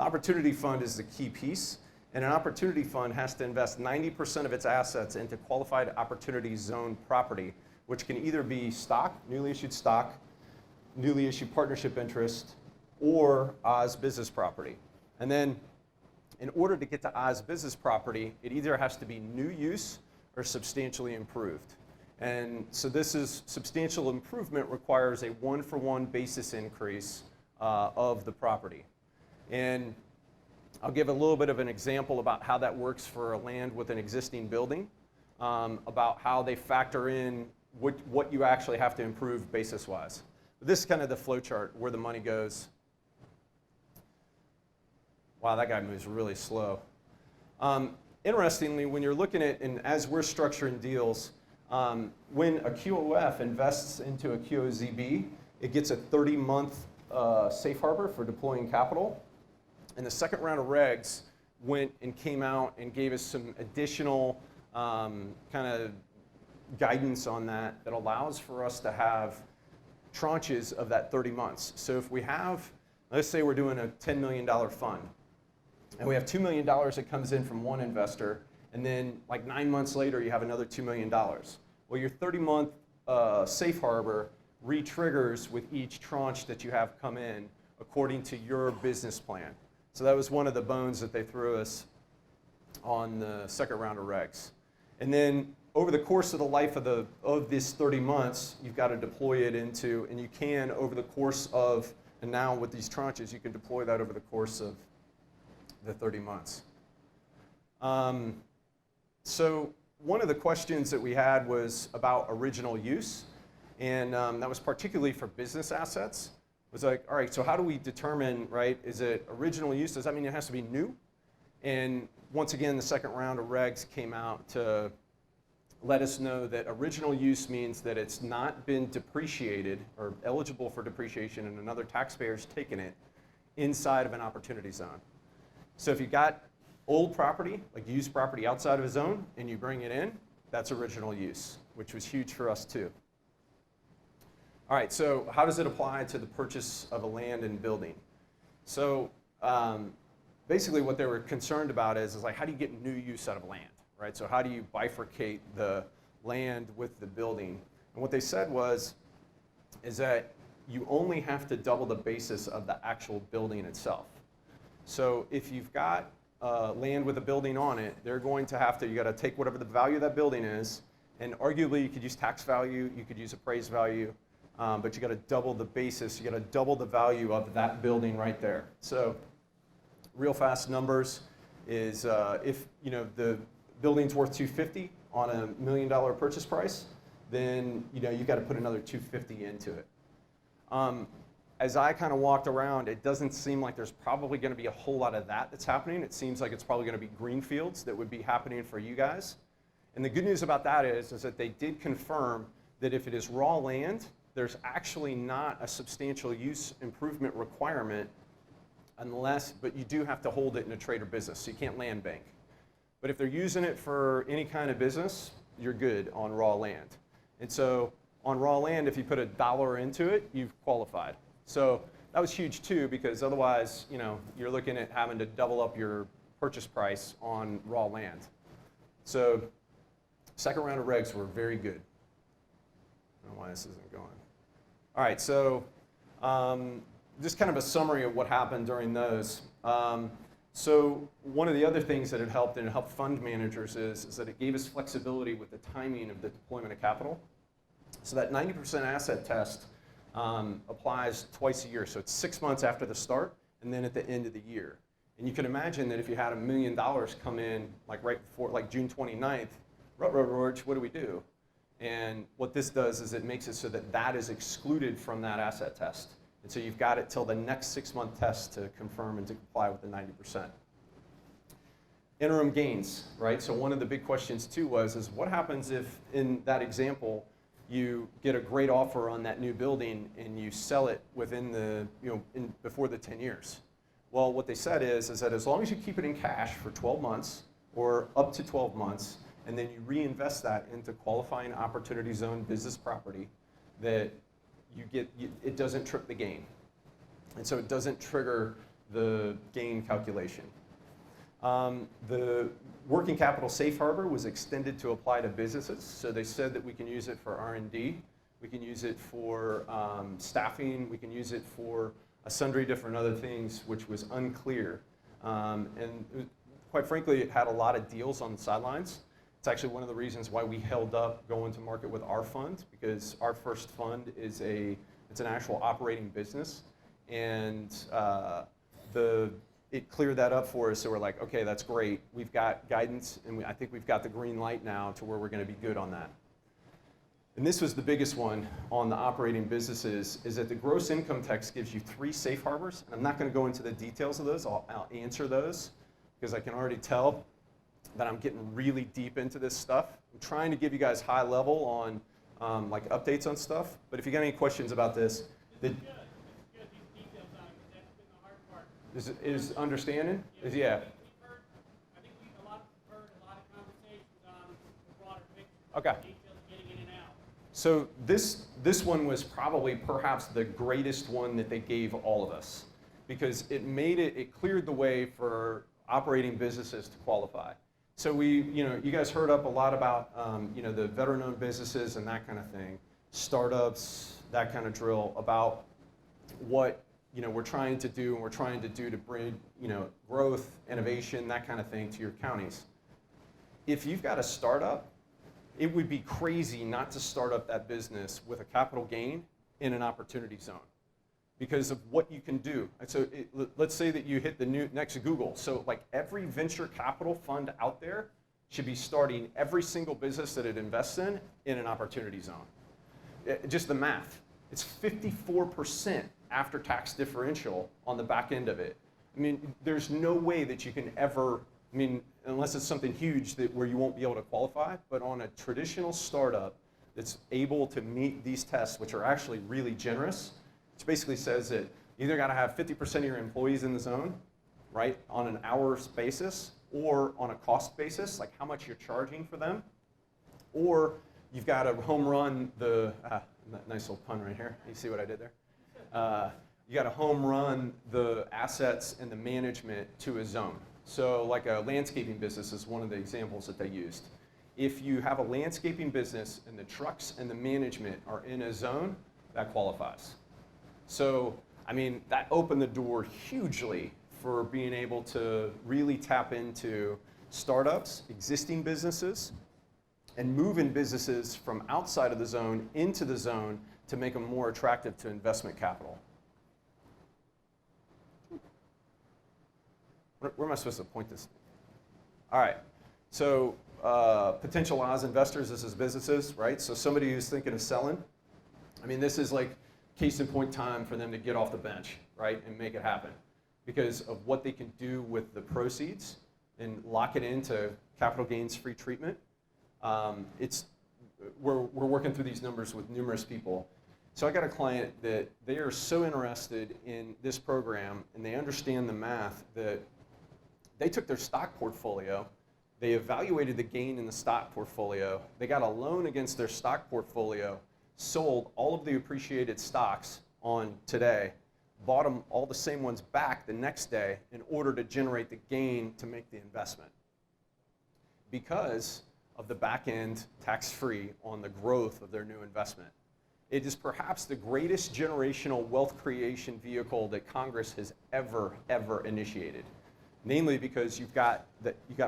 Opportunity fund is the key piece, and an opportunity fund has to invest 90% of its assets into qualified opportunity zone property, which can either be stock, newly issued partnership interest, or Oz business property. And then in order to get to Oz business property, it either has to be new use or substantially improved. And so this is substantial improvement requires a 1-for-1 basis increase of the property. And I'll give a little bit of an example about how that works for a land with an existing building, about how they factor in what you actually have to improve basis-wise. This is kind of the flow chart where the money goes. Wow, that guy moves really slow. Interestingly, when you're looking at, and as we're structuring deals, when a QOF invests into a QOZB, it gets a 30-month safe harbor for deploying capital. And the second round of regs went and came out and gave us some additional kind of guidance on that allows for us to have tranches of that 30 months. So if we have, let's say we're doing a $10 million fund, and we have $2 million that comes in from one investor, and then like 9 months later you have another $2 million. Well, your 30-month safe harbor re-triggers with each tranche that you have come in according to your business plan. So that was one of the bones that they threw us on the second round of regs. And then over the course of the life of this 30 months, you've got to deploy it into, and you can over the course of, and now with these tranches, you can deploy that over the course of the 30 months. So one of the questions that we had was about original use, and that was particularly for business assets. It was like, all right, so how do we determine, right, is it original use? Does that mean it has to be new? And once again, the second round of regs came out to let us know that original use means that it's not been depreciated or eligible for depreciation and another taxpayer's taken it inside of an opportunity zone. So if you got old property, like used property outside of a zone, and you bring it in, that's original use, which was huge for us too. All right, so how does it apply to the purchase of a land and building? So basically what they were concerned about is like, how do you get new use out of land, right? So how do you bifurcate the land with the building? And what they said is that you only have to double the basis of the actual building itself. So if you've got land with a building on it, they're going to have to, you got to take whatever the value of that building is, and arguably you could use tax value, you could use appraised value, but you got to double the basis, you got to double the value of that building right there. So real fast numbers is if the building's worth $250 on a $1 million purchase price, then you've got to put another $250 into it. As I kind of walked around, it doesn't seem like there's probably going to be a whole lot of that's happening. It seems like it's probably going to be greenfields that would be happening for you guys. And the good news about that is that they did confirm that if it is raw land, there's actually not a substantial use improvement requirement but you do have to hold it in a trade or business, so you can't land bank. But if they're using it for any kind of business, you're good on raw land. And so on raw land, if you put $1 into it, you've qualified. So that was huge too, because otherwise, you're looking at having to double up your purchase price on raw land. So second round of regs were very good. I don't know why this isn't going. All right, so just kind of a summary of what happened during those. So one of the other things that it helped, and it helped fund managers, is that it gave us flexibility with the timing of the deployment of capital. So that 90% asset test applies twice a year. So it's 6 months after the start and then at the end of the year. And you can imagine that if you had $1 million come in like right before, like June 29th, what do we do? And what this does is it makes it so that that is excluded from that asset test. And so you've got it till the next 6-month test to confirm and to comply with the 90%. Interim gains, right? So one of the big questions too is what happens if in that example you get a great offer on that new building and you sell it within the, before the 10 years? Well, what they said is that as long as you keep it in cash for 12 months or up to 12 months, and then you reinvest that into qualifying opportunity zone business property, that it doesn't trip the gain. And so it doesn't trigger the gain calculation. The working capital safe harbor was extended to apply to businesses. So they said that we can use it for R&D, we can use it for staffing, we can use it for sundry different other things, which was unclear. Quite frankly, it had a lot of deals on the sidelines. It's actually one of the reasons why we held up going to market with our fund, because our first fund is it's an actual operating business, and it cleared that up for us. So we're like, okay, that's great. We've got guidance, and I think we've got the green light now to where we're going to be good on that. And this was the biggest one on the operating businesses, is that the gross income tax gives you 3 safe harbors. And I'm not going to go into the details of those. I'll answer those, because I can already tell that I'm getting really deep into this stuff. I'm trying to give you guys high level on like updates on stuff. But if you got any questions about this, is understanding? Yeah. I think a lot of conversations on the broader picture. Okay. Details getting in and out. So this one was probably perhaps the greatest one that they gave all of us, because it cleared the way for operating businesses to qualify. So you guys heard up a lot about, the veteran-owned businesses and that kind of thing, startups, that kind of drill, about what, we're trying to do, and we're trying to do to bring, growth, innovation, that kind of thing to your counties. If you've got a startup, it would be crazy not to start up that business with a capital gain in an opportunity zone, because of what you can do. And so let's say that you hit the next Google. So like every venture capital fund out there should be starting every single business that it invests in an opportunity zone. Just the math. It's 54% after-tax differential on the back end of it. I mean, there's no way that you can ever, unless it's something huge where you won't be able to qualify, but on a traditional startup that's able to meet these tests, which are actually really generous, which basically says that you either got to have 50% of your employees in the zone, right, on an hours basis, or on a cost basis, like how much you're charging for them, or you've got to home run nice little pun right here. You see what I did there? You got to home run the assets and the management to a zone. So like a landscaping business is one of the examples that they used. If you have a landscaping business and the trucks and the management are in a zone, that qualifies. So, that opened the door hugely for being able to really tap into startups, existing businesses, and moving businesses from outside of the zone into the zone to make them more attractive to investment capital. Where am I supposed to point this? All right, so potential Oz investors, this is businesses, right? So somebody who's thinking of selling, this is like case in point time for them to get off the bench, right, and make it happen, because of what they can do with the proceeds and lock it into capital gains free treatment. We're working through these numbers with numerous people. So I got a client that they are so interested in this program, and they understand the math, that they took their stock portfolio, they evaluated the gain in the stock portfolio, they got a loan against their stock portfolio, sold all of the appreciated stocks on today, bought them all the same ones back the next day in order to generate the gain to make the investment, because of the back end tax-free on the growth of their new investment. It is perhaps the greatest generational wealth creation vehicle that Congress has ever initiated. Namely because you got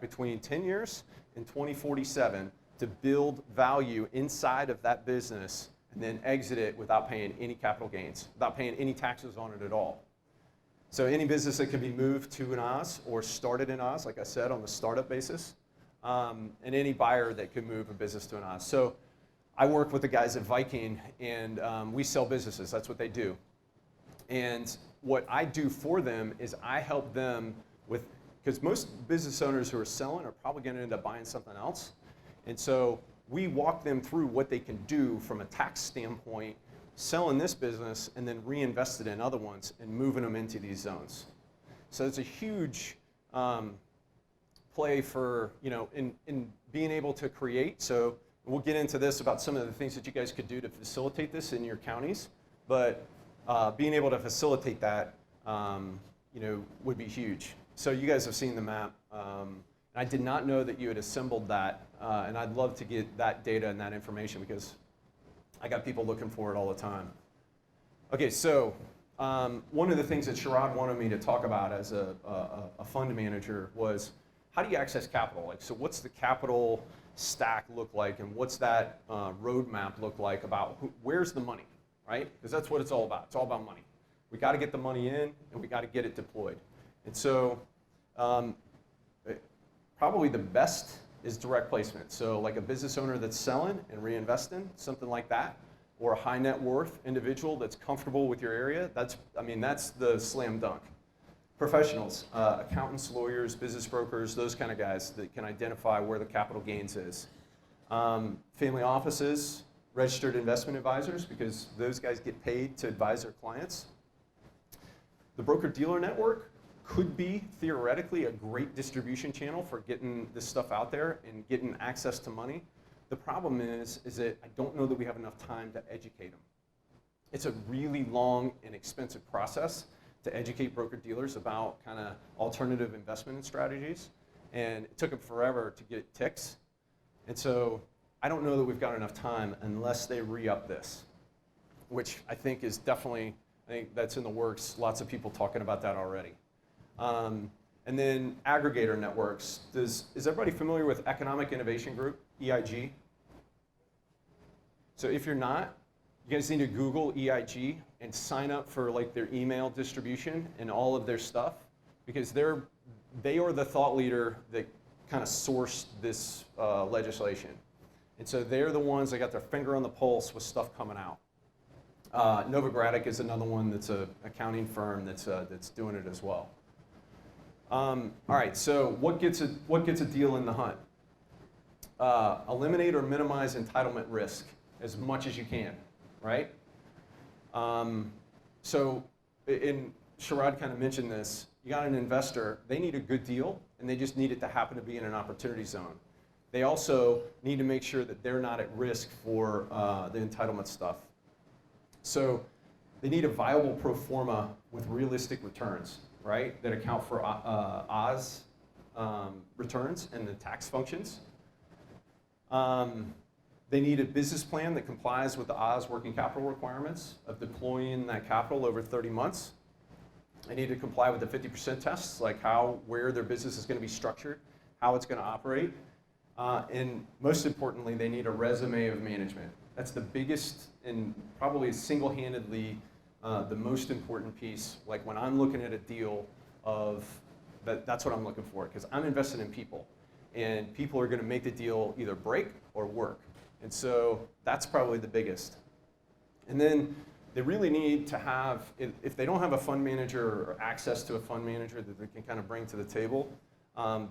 between 10 years and 2047 to build value inside of that business and then exit it without paying any capital gains, without paying any taxes on it at all. So any business that can be moved to an Oz or started in Oz, like I said, on the startup basis, and any buyer that could move a business to an Oz. So I work with the guys at Viking, and we sell businesses. That's what they do. And what I do for them is I help them with, because most business owners who are selling are probably going to end up buying something else. And so we walk them through what they can do from a tax standpoint, selling this business and then reinvest it in other ones and moving them into these zones. So it's a huge play for, in being able to create. So we'll get into this about some of the things that you guys could do to facilitate this in your counties, but being able to facilitate that would be huge. So you guys have seen the map. I did not know that you had assembled that, and I'd love to get that data and that information because I got people looking for it all the time. Okay, so one of the things that Sherrod wanted me to talk about as a fund manager was how do you access capital? Like, so what's the capital stack look like, and what's that roadmap look like about where's the money, right? Because that's what it's all about. It's all about money. We got to get the money in, and we got to get it deployed. And so probably the best is direct placement. So like a business owner that's selling and reinvesting, something like that, or a high net worth individual that's comfortable with your area, that's the slam dunk. Professionals, accountants, lawyers, business brokers, those kind of guys that can identify where the capital gains is. Family offices, registered investment advisors, because those guys get paid to advise their clients. The broker-dealer network could be theoretically a great distribution channel for getting this stuff out there and getting access to money. The problem is that I don't know that we have enough time to educate them. It's a really long and expensive process to educate broker-dealers about kind of alternative investment strategies, and it took them forever to get ticks. And so I don't know that we've got enough time unless they re-up this, which I think is definitely, I think that's in the works. Lots of people talking about that already. And then aggregator networks. Is everybody familiar with Economic Innovation Group, EIG? So if you're not, you guys need to Google EIG and sign up for like their email distribution and all of their stuff, because they are the thought leader that kind of sourced this legislation. And so they're the ones that got their finger on the pulse with stuff coming out. Novogradac is another one that's an accounting firm that's doing it as well. All right, so what gets a deal in the hunt? Eliminate or minimize entitlement risk as much as you can, right? So, Sherrod kind of mentioned this. You got an investor, they need a good deal, and they just need it to happen to be in an opportunity zone. They also need to make sure that they're not at risk for the entitlement stuff. So they need a viable pro forma with realistic returns, right, that account for Oz returns and the tax functions. They need a business plan that complies with the Oz working capital requirements of deploying that capital over 30 months. They need to comply with the 50% tests, like where their business is going to be structured, how it's going to operate. And most importantly, they need a resume of management. That's the biggest and probably single-handedly the most important piece. Like when I'm looking at a deal that's what I'm looking for, because I'm invested in people. And people are going to make the deal either break or work. And so that's probably the biggest. And then they really need to have, if they don't have a fund manager or access to a fund manager that they can kind of bring to the table,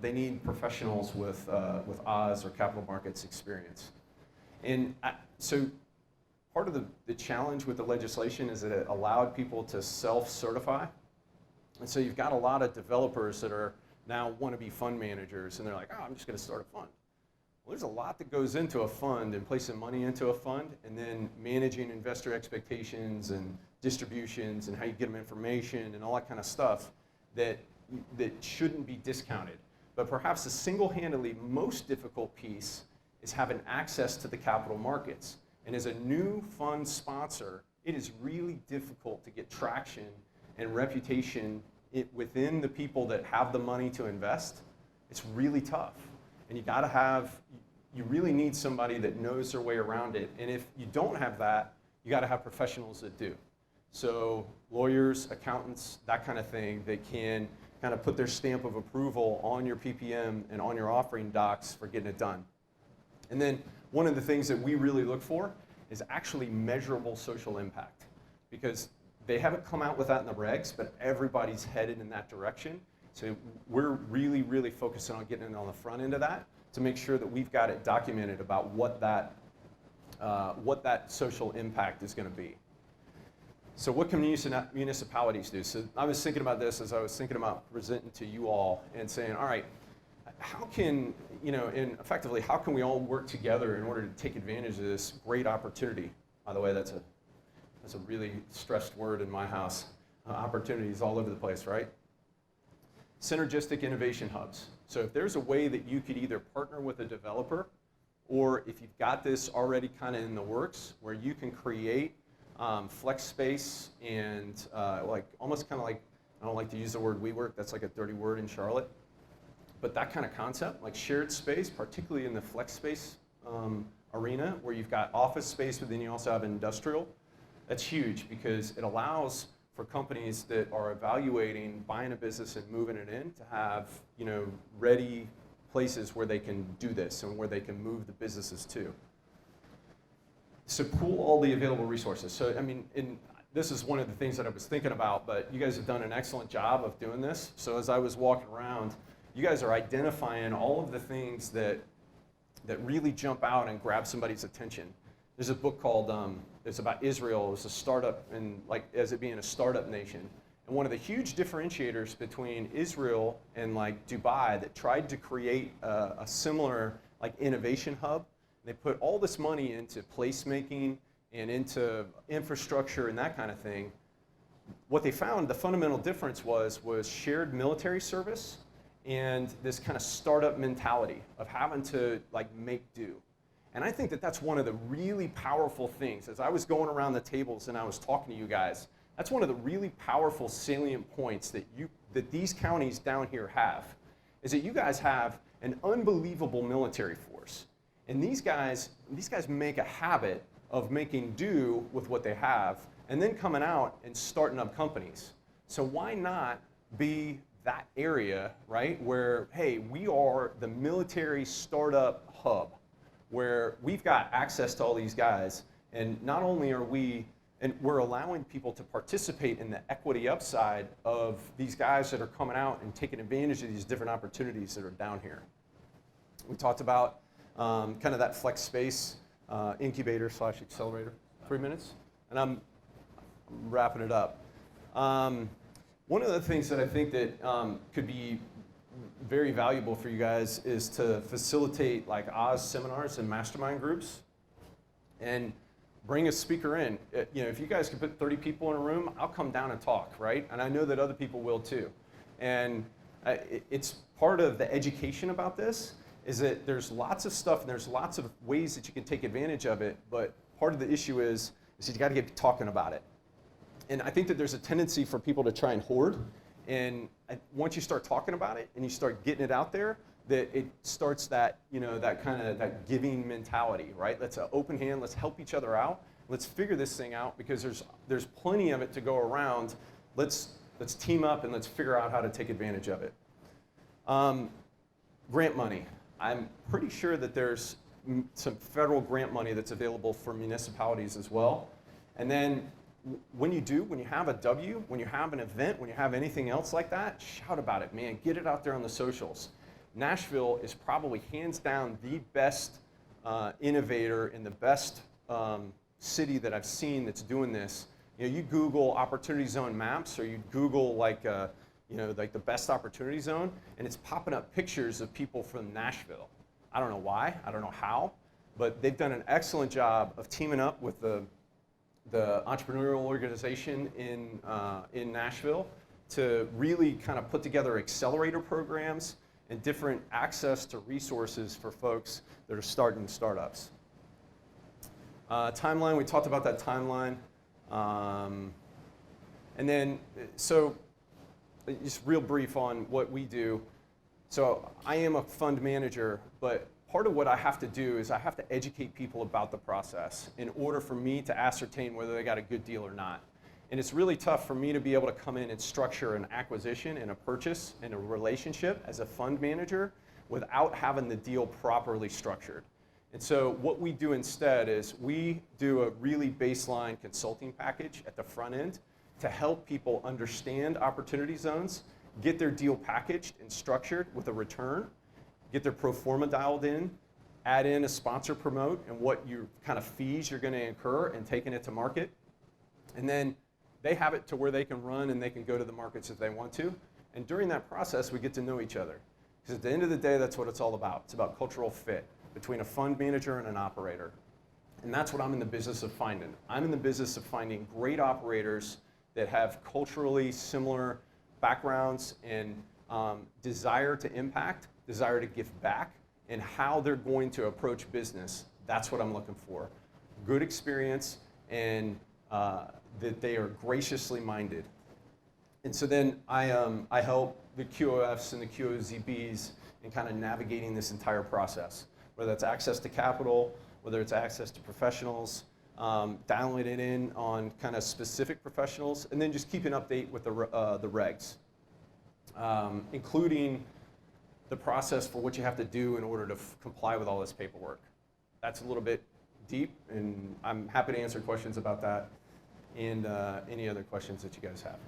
they need professionals with Oz or capital markets experience. And so part of the challenge with the legislation is that it allowed people to self-certify. And so you've got a lot of developers that are now want to be fund managers, and they're like, oh, I'm just going to start a fund. Well, there's a lot that goes into a fund and placing money into a fund and then managing investor expectations and distributions and how you get them information and all that kind of stuff that shouldn't be discounted. But perhaps the single-handedly most difficult piece is having access to the capital markets. And as a new fund sponsor, it is really difficult to get traction and reputation within the people that have the money to invest. It's really tough. And you really need somebody that knows their way around it. And if you don't have that, you got to have professionals that do. So lawyers, accountants, that kind of thing, that can kind of put their stamp of approval on your PPM and on your offering docs for getting it done. And then one of the things that we really look for is actually measurable social impact, because they haven't come out with that in the regs, but everybody's headed in that direction. So we're really, really focusing on getting it on the front end of that to make sure that we've got it documented about what that social impact is going to be. So what can municipalities do? So I was thinking about this as I was thinking about presenting to you all and saying, all right, how can, and effectively, how can we all work together in order to take advantage of this great opportunity? By the way, that's a really stressed word in my house. Opportunities all over the place, right? synergistic innovation hubs. So if there's a way that you could either partner with a developer, or if you've got this already kind of in the works, where you can create flex space and like almost kind of like, I don't like to use the word WeWork, that's like a dirty word in Charlotte, but that kind of concept, like shared space, particularly in the flex space arena, where you've got office space, but then you also have industrial, that's huge because it allows for companies that are evaluating buying a business and moving it in to have, you know, ready places where they can do this and where they can move the businesses to. So pool all the available resources. So I mean, this is one of the things that I was thinking about, but you guys have done an excellent job of doing this. So as I was walking around, you guys are identifying all of the things that really jump out and grab somebody's attention. There's a book called, it's about Israel. It was a startup, and like as it being a startup nation. And one of the huge differentiators between Israel and like Dubai that tried to create a similar like innovation hub, they put all this money into placemaking and into infrastructure and that kind of thing. What they found, the fundamental difference was shared military service and this kind of startup mentality of having to like make do. And I think that that's one of the really powerful things. As I was going around the tables and I was talking to you guys, that's one of the really powerful salient points that these counties down here have, is that you guys have an unbelievable military force. And these guys make a habit of making do with what they have and then coming out and starting up companies. So why not be that area, right, where, hey, we are the military startup hub, where we've got access to all these guys, and not only are we're allowing people to participate in the equity upside of these guys that are coming out and taking advantage of these different opportunities that are down here. We talked about kind of that flex space incubator / accelerator. 3 minutes, and I'm wrapping it up. One of the things that I think that could be very valuable for you guys is to facilitate like Oz seminars and mastermind groups, and bring a speaker in. You know, if you guys can put 30 people in a room, I'll come down and talk, right? And I know that other people will too. And it's part of the education about this is that there's lots of stuff and there's lots of ways that you can take advantage of it, but part of the issue is you got to get talking about it. And I think that there's a tendency for people to try and hoard, and once you start talking about it and you start getting it out there, that it starts that, you know, that kind of that giving mentality, right? Let's open hand, let's help each other out, let's figure this thing out because there's plenty of it to go around. Let's team up and let's figure out how to take advantage of it. Grant money. I'm pretty sure that there's some federal grant money that's available for municipalities as well. And then when you have a W, when you have an event, when you have anything else like that, shout about it, man. Get it out there on the socials. Nashville is probably hands down the best innovator and the best city that I've seen that's doing this. You know, you Google Opportunity Zone maps, or you Google like the best opportunity zone, and it's popping up pictures of people from Nashville. I don't know why, I don't know how, but they've done an excellent job of teaming up with the entrepreneurial organization in Nashville to really kind of put together accelerator programs and different access to resources for folks that are starting startups. Timeline, we talked about that timeline. And then, so just real brief on what we do. So I am a fund manager, but part of what I have to do is I have to educate people about the process in order for me to ascertain whether they got a good deal or not. And it's really tough for me to be able to come in and structure an acquisition and a purchase and a relationship as a fund manager without having the deal properly structured. And so what we do instead is we do a really baseline consulting package at the front end to help people understand opportunity zones, get their deal packaged and structured with a return, get their pro forma dialed in, add in a sponsor promote and what your kind of fees you're going to incur and taking it to market. And then they have it to where they can run and they can go to the markets if they want to. And during that process, we get to know each other. Because at the end of the day, that's what it's all about. It's about cultural fit between a fund manager and an operator. And that's what I'm in the business of finding. I'm in the business of finding great operators that have culturally similar backgrounds and desire to impact, desire to give back, and how they're going to approach business. That's what I'm looking for. Good experience, and that they are graciously minded. And so then I help the QOFs and the QOZBs in kind of navigating this entire process, whether that's access to capital, whether it's access to professionals, dialing it in on kind of specific professionals, and then just keeping update with the regs, including the process for what you have to do in order to comply with all this paperwork. That's a little bit deep, and I'm happy to answer questions about that and any other questions that you guys have.